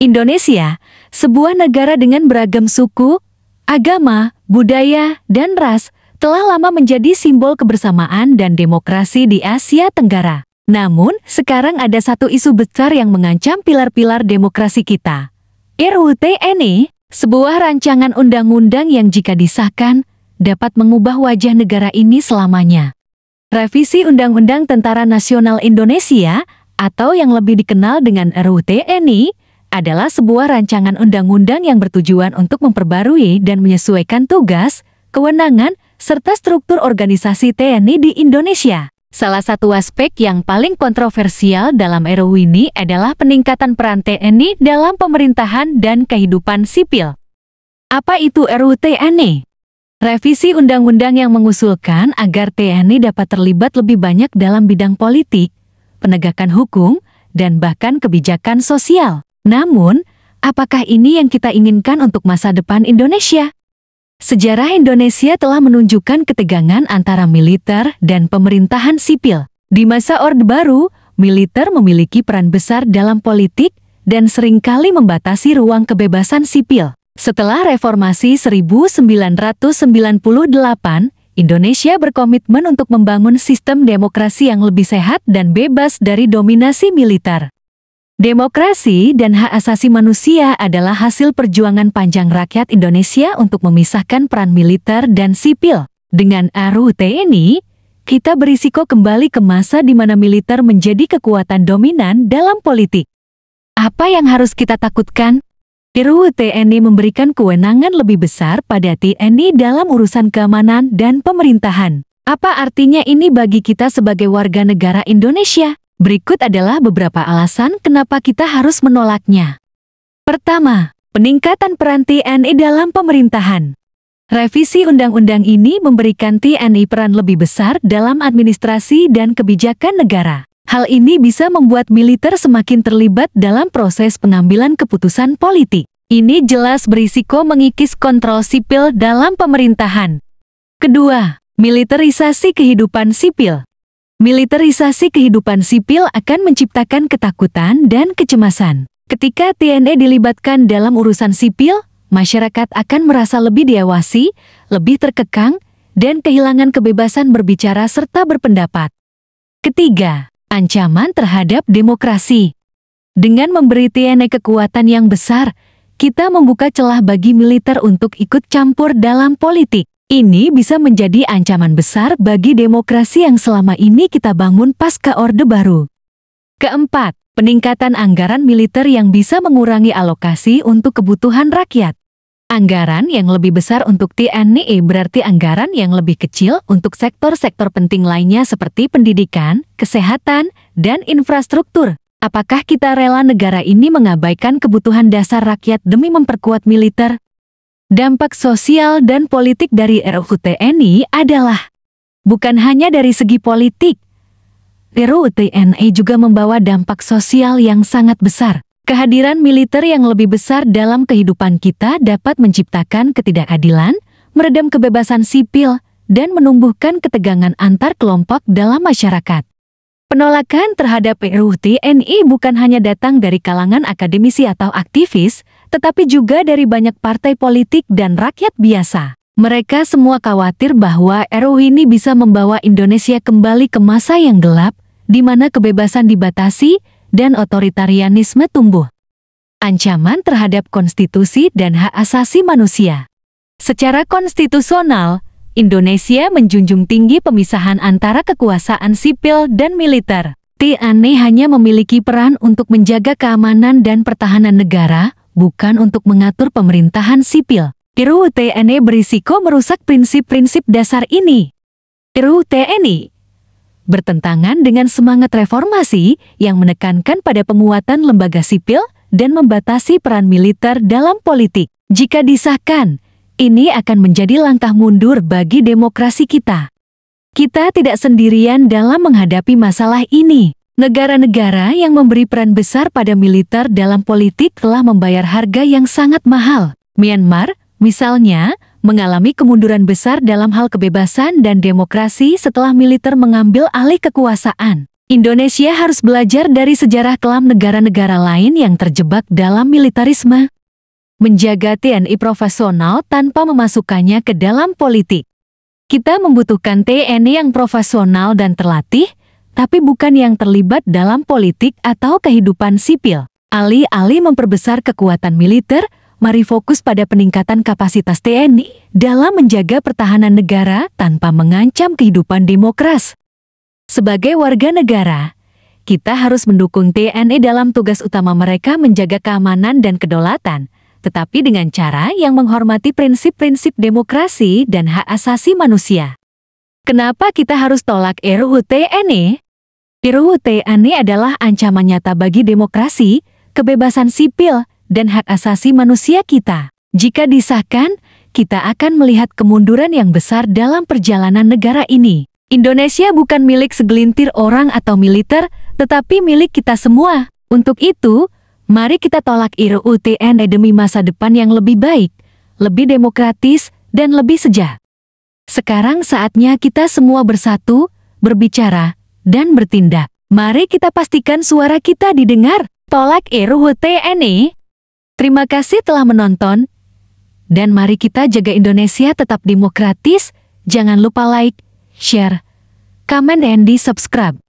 Indonesia, sebuah negara dengan beragam suku, agama, budaya, dan ras, telah lama menjadi simbol kebersamaan dan demokrasi di Asia Tenggara. Namun, sekarang ada satu isu besar yang mengancam pilar-pilar demokrasi kita. RUU TNI, sebuah rancangan undang-undang yang jika disahkan, dapat mengubah wajah negara ini selamanya. Revisi Undang-Undang Tentara Nasional Indonesia, atau yang lebih dikenal dengan RUU TNI, adalah sebuah rancangan undang-undang yang bertujuan untuk memperbarui dan menyesuaikan tugas, kewenangan, serta struktur organisasi TNI di Indonesia. Salah satu aspek yang paling kontroversial dalam RUU ini adalah peningkatan peran TNI dalam pemerintahan dan kehidupan sipil. Apa itu RUU TNI? Revisi undang-undang yang mengusulkan agar TNI dapat terlibat lebih banyak dalam bidang politik, penegakan hukum, dan bahkan kebijakan sosial. Namun, apakah ini yang kita inginkan untuk masa depan Indonesia? Sejarah Indonesia telah menunjukkan ketegangan antara militer dan pemerintahan sipil. Di masa Orde Baru, militer memiliki peran besar dalam politik dan seringkali membatasi ruang kebebasan sipil. Setelah reformasi 1998, Indonesia berkomitmen untuk membangun sistem demokrasi yang lebih sehat dan bebas dari dominasi militer. Demokrasi dan hak asasi manusia adalah hasil perjuangan panjang rakyat Indonesia untuk memisahkan peran militer dan sipil. Dengan RUU TNI, kita berisiko kembali ke masa di mana militer menjadi kekuatan dominan dalam politik. Apa yang harus kita takutkan? RUU TNI memberikan kewenangan lebih besar pada TNI dalam urusan keamanan dan pemerintahan. Apa artinya ini bagi kita sebagai warga negara Indonesia? Berikut adalah beberapa alasan kenapa kita harus menolaknya. Pertama, peningkatan peran TNI dalam pemerintahan. Revisi undang-undang ini memberikan TNI peran lebih besar dalam administrasi dan kebijakan negara. Hal ini bisa membuat militer semakin terlibat dalam proses pengambilan keputusan politik. Ini jelas berisiko mengikis kontrol sipil dalam pemerintahan. Kedua, militerisasi kehidupan sipil. Militerisasi kehidupan sipil akan menciptakan ketakutan dan kecemasan. Ketika TNI dilibatkan dalam urusan sipil, masyarakat akan merasa lebih diawasi, lebih terkekang, dan kehilangan kebebasan berbicara serta berpendapat. Ketiga, ancaman terhadap demokrasi. Dengan memberi TNI kekuatan yang besar, kita membuka celah bagi militer untuk ikut campur dalam politik. Ini bisa menjadi ancaman besar bagi demokrasi yang selama ini kita bangun pasca Orde Baru. Keempat, peningkatan anggaran militer yang bisa mengurangi alokasi untuk kebutuhan rakyat. Anggaran yang lebih besar untuk TNI berarti anggaran yang lebih kecil untuk sektor-sektor penting lainnya seperti pendidikan, kesehatan, dan infrastruktur. Apakah kita rela negara ini mengabaikan kebutuhan dasar rakyat demi memperkuat militer? Dampak sosial dan politik dari RUU TNI adalah bukan hanya dari segi politik. RUU TNI juga membawa dampak sosial yang sangat besar. Kehadiran militer yang lebih besar dalam kehidupan kita dapat menciptakan ketidakadilan, meredam kebebasan sipil, dan menumbuhkan ketegangan antar kelompok dalam masyarakat. Penolakan terhadap RUU TNI bukan hanya datang dari kalangan akademisi atau aktivis, tetapi juga dari banyak partai politik dan rakyat biasa. Mereka semua khawatir bahwa RUU ini bisa membawa Indonesia kembali ke masa yang gelap, di mana kebebasan dibatasi, dan otoritarianisme tumbuh. Ancaman terhadap konstitusi dan hak asasi manusia. Secara konstitusional, Indonesia menjunjung tinggi pemisahan antara kekuasaan sipil dan militer. TNI hanya memiliki peran untuk menjaga keamanan dan pertahanan negara, bukan untuk mengatur pemerintahan sipil. RUU TNI berisiko merusak prinsip-prinsip dasar ini. RUU TNI bertentangan dengan semangat reformasi yang menekankan pada penguatan lembaga sipil dan membatasi peran militer dalam politik. Jika disahkan, ini akan menjadi langkah mundur bagi demokrasi kita. Kita tidak sendirian dalam menghadapi masalah ini. Negara-negara yang memberi peran besar pada militer dalam politik telah membayar harga yang sangat mahal. Myanmar, misalnya, mengalami kemunduran besar dalam hal kebebasan dan demokrasi setelah militer mengambil alih kekuasaan. Indonesia harus belajar dari sejarah kelam negara-negara lain yang terjebak dalam militarisme. Menjaga TNI profesional tanpa memasukkannya ke dalam politik. Kita membutuhkan TNI yang profesional dan terlatih, tapi bukan yang terlibat dalam politik atau kehidupan sipil. Alih-alih memperbesar kekuatan militer, mari fokus pada peningkatan kapasitas TNI dalam menjaga pertahanan negara tanpa mengancam kehidupan demokrasi. Sebagai warga negara, kita harus mendukung TNI dalam tugas utama mereka menjaga keamanan dan kedaulatan, tetapi dengan cara yang menghormati prinsip-prinsip demokrasi dan hak asasi manusia. Kenapa kita harus tolak RUU TNI? RUU TNI adalah ancaman nyata bagi demokrasi, kebebasan sipil, dan hak asasi manusia kita. Jika disahkan, kita akan melihat kemunduran yang besar dalam perjalanan negara ini. Indonesia bukan milik segelintir orang atau militer, tetapi milik kita semua. Untuk itu, mari kita tolak RUU TNI demi masa depan yang lebih baik, lebih demokratis, dan lebih sejahtera. Sekarang saatnya kita semua bersatu, berbicara, dan bertindak. Mari kita pastikan suara kita didengar. Tolak RUU TNI. Terima kasih telah menonton. Dan mari kita jaga Indonesia tetap demokratis. Jangan lupa like, share, comment, and di subscribe.